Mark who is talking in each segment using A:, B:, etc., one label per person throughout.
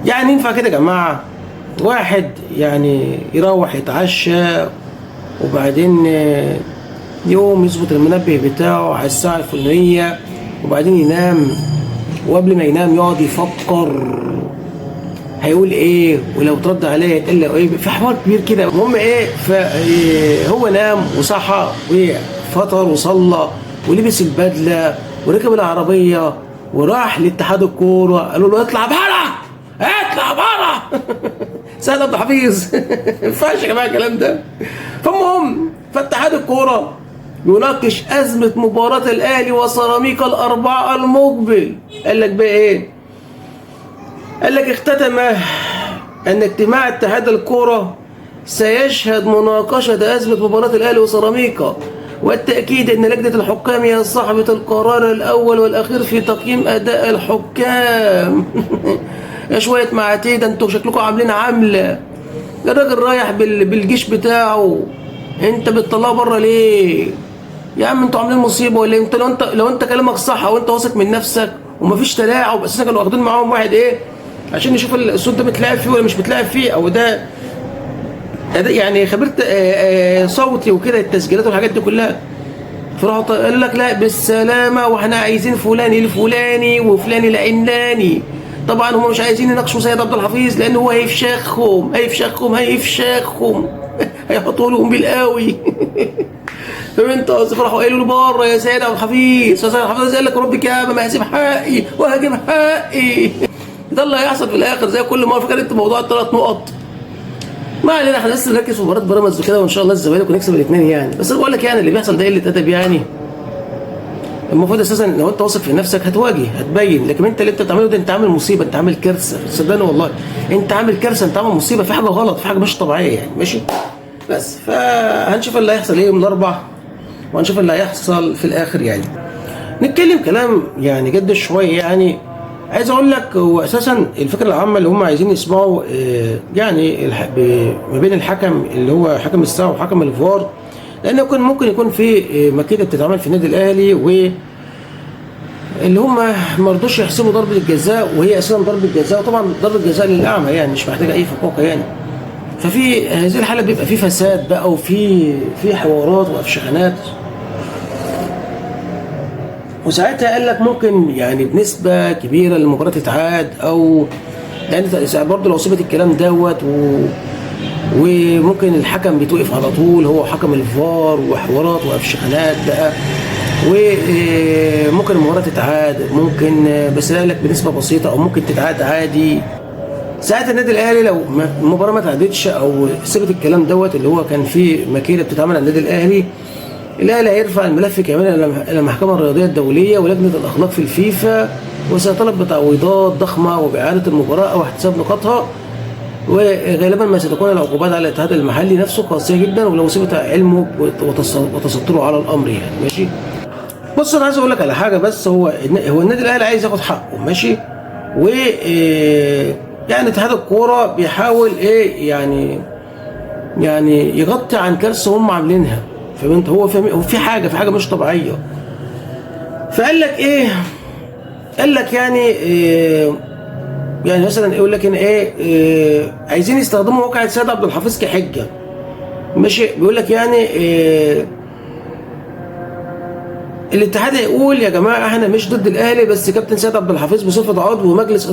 A: يعني ينفع كده يا جماعه واحد يعني يروح يتعشى وبعدين يقوم يظبط المنبه بتاعه على الساعه الفلانيه وبعدين ينام، وقبل ما ينام يقعد يفكر هيقول ايه ولو ترد عليه هيتقال له ايه؟ في حوار كبير كده. المهم ايه، فهو نام وصحى وفطر وصلى ولبس البدله وركب العربيه وراح لاتحاد الكوره، قالوا له اطلع بره اطلع بره سيد عبد الحفيظ ما ينفعش يا جماعه الكلام ده. فالمهم فاتحاد الكوره يناقش ازمه مباراه الاهلي وسيراميكا الاربعاء المقبل. قال لك بقى ايه؟ قال لك اختتم ان اجتماع اتحاد الكوره سيشهد مناقشه ازمه مباراه الاهلي وسيراميكا والتاكيد ان لجنه الحكام هي صاحبه القرار الاول والاخير في تقييم اداء الحكام. يا شويه معاتيه، ده انتوا شكلكم عاملين عامله. الراجل رايح بالجيش بتاعه، انت بتطلعه بره ليه؟ يا عم انتوا عاملين مصيبه ولا انت؟ لو انت كلامك صح او انت واثق من نفسك ومفيش تلاعب، اساسا كانوا واخدين معاهم واحد ايه عشان نشوف الصوت ده متلاعب فيه ولا مش متلاعب فيه، او ده يعني خبير صوتي وكده، التسجيلات والحاجات دي كلها. فراحوا قال لك لا بالسلامه واحنا عايزين فلان الفلاني وفلان العلاني. طبعا هم مش عايزين يناقشوا سيد عبد الحفيظ لان هو هيفشخهم هيحطوا لهم بالقوي. فهمت قصدي؟ فراحوا قالوا له بره يا سيد عبد الحفيظ، سيد عبد الحفيظ قال لك رب كعبه ما هسيب حقي وهجيب حقي. ده اللي هيحصل في الاخر زي كل مره. فكرت موضوع الثلاث نقط. ما علينا، احنا لسه نركز في مباراه بيراميدز وكده، وان شاء الله الزمالك ونكسب الاثنين يعني. بس انا بقول لك يعني اللي بيحصل ده قله ادب يعني. المفروض اساسا لو انت واثق في نفسك هتواجه هتبين، لكن انت اللي انت بتعمله ده انت عامل مصيبه، انت عامل كارثه، صدقني والله انت عامل كارثه، انت عامل مصيبه، في حاجه غلط، في حاجه مش طبيعيه يعني. ماشي، بس فهنشوف اللي هيحصل ايه يوم الاربعاء وهنشوف اللي هيحصل في الاخر يعني. نتكلم كلام يعني جد شويه يعني. عايز اقول لك هو اساسا الفكره العامه اللي هم عايزين يسمعوا يعني ما بين الحكم اللي هو حكم الساعه وحكم الفار، لان ممكن يكون في مكيده بتتعمل في النادي الاهلي و اللي هم ما رضوش يحسبوا ضربه الجزاء، وهي اساسا ضربه جزاء، وطبعا ضربه جزاء للاعمى يعني مش محتاجه اي فقاقه يعني. ففي هذه الحاله بيبقى في فساد بقى وفي حوارات وافشخانات، وساعتها قال لك ممكن يعني بنسبه كبيره المباراه تتعاد، او يعني برضه لو صيبت الكلام دوت وممكن الحكم بيتوقف على طول هو حكم الفار وحوارات وافشخانات بقى، وممكن المباراه تتعاد ممكن، بس قال لك بنسبه بسيطه، او ممكن تتعاد عادي. ساعتها النادي الاهلي لو المباراه ما اتعادتش او سبت الكلام دوت اللي هو كان فيه مكيده بتتعمل على النادي الاهلي هيرفع الملف كمان الى المحكمه الرياضيه الدوليه ولجنه الاخلاق في الفيفا، وسيطالب بتعويضات ضخمه وباعاده المباراه او احتساب نقاطها، وغالبا ما ستكون العقوبات على الاتحاد المحلي نفسه قاسيه جدا ولو ثبت علمه وتستره على الامر يعني. ماشي، بص انا عايز اقول لك على حاجه، بس هو النادي الاهلي عايز ياخد حقه ماشي، و يعني اتحاد الكوره بيحاول ايه يعني يغطي عن كارثه هم عاملينها. فهمت؟ هو في حاجه مش طبيعيه. فقال لك ايه؟ قال لك يعني مثلا يقول لك ان عايزين يستخدموا واقعة سيد عبد الحفيظ كحجه. ماشي، بيقول لك يعني الاتحاد هيقول يا جماعه احنا مش ضد الاهلي، بس كابتن سيد عبد الحفيظ بصفه عضو مجلس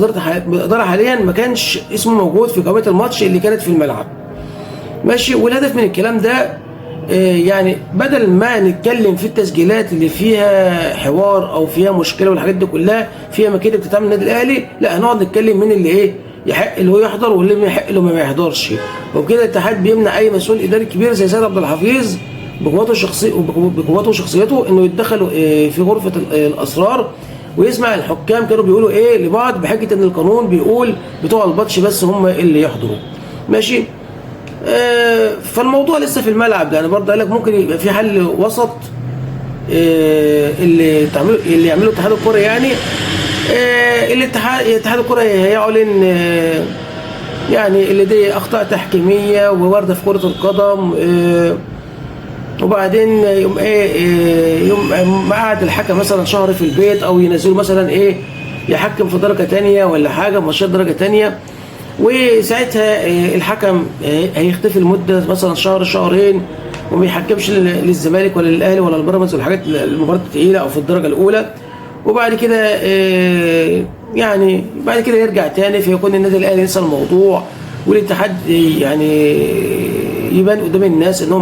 A: اداره حاليا ما كانش اسمه موجود في قائمه الماتش اللي كانت في الملعب. ماشي، والهدف من الكلام ده يعني بدل ما نتكلم في التسجيلات اللي فيها حوار او فيها مشكله والحاجات دي كلها فيها مكيده بتتعمل النادي الاهلي، لا هنقعد نتكلم مين اللي يحق اللي هو يحضر واللي ما يحق له ما يحضرش. وبكده الاتحاد بيمنع اي مسؤول اداري كبير زي سيد عبد الحفيظ بقوته وشخصيته انه يتدخل في غرفه الاسرار ويسمع الحكام كانوا بيقولوا ايه لبعض بحجه ان القانون بيقول بتوع الماتش بس هم اللي يحضروا. ماشي، فالموضوع لسه في الملعب يعني. برضه قال لك ممكن يبقى في حل وسط اللي يعمله اتحاد الكوره يعني. اتحاد الكوره هيعلن يعني اللي دي اخطاء تحكيميه ووارده في كره القدم، وبعدين يوم قعد الحكم مثلا شهر في البيت او ينزلوا مثلا يحكم في درجه ثانيه ولا حاجه ماتشات درجه ثانيه. وساعتها الحكم هيختفي لمده مثلا شهر شهرين، وما يحكمش للزمالك ولا للاهلي ولا البيراميدز والحاجات المباريات الثقيله او في الدرجه الاولى. وبعد كده يعني بعد كده يرجع تاني، فيكون النادي الاهلي ينسى الموضوع، والاتحاد يعني يبان قدام الناس ان هو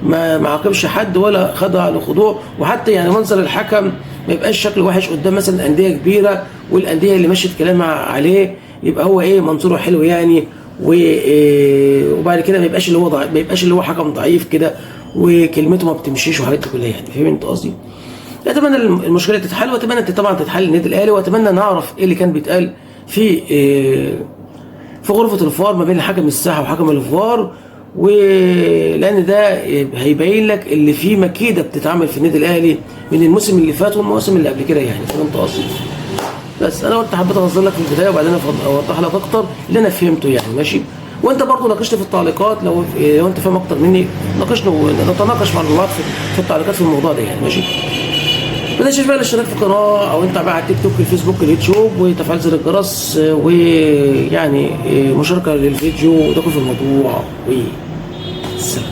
A: ما عاقبش حد ولا خضع لخضوع. وحتى يعني منظر الحكم ما يبقاش شكله وحش قدام مثلا انديه كبيره، والانديه اللي مشت كلام عليه يبقى هو منظوره حلو يعني. وبعد كده ما يبقاش اللي هو ضعيف، ما يبقاش اللي هو حكم ضعيف كده وكلمته ما بتمشيش وحاجات دي كلها يعني. فاهم انت قصدي؟ اتمنى المشكله تتحل، واتمنى طبعا تتحل النادي الاهلي، واتمنى نعرف ايه اللي كان بيتقال في غرفه الفار ما بين حكم الساحه وحكم الفار، ولان ده هيبين لك اللي فيه مكيده بتتعمل في النادي الاهلي من الموسم اللي فات والمواسم اللي قبل كده يعني. فاهم انت قصدي؟ بس انا قلت حبيت اوصل لك في البدايه، وبعدين اوضح لك اكتر اللي انا فهمته يعني. ماشي؟ وانت برضو ناقشني في التعليقات لو انت فاهم اكتر مني، ناقشنا ونتناقش مع بعض في التعليقات في الموضوع ده يعني. ماشي؟ ما تنساش بقى الاشتراك في القناه، او انت بقى على التيك توك الفيسبوك اليوتيوب، وتفعيل زر الجرس، ويعني مشاركه للفيديو ودخول في الموضوع. والسلام.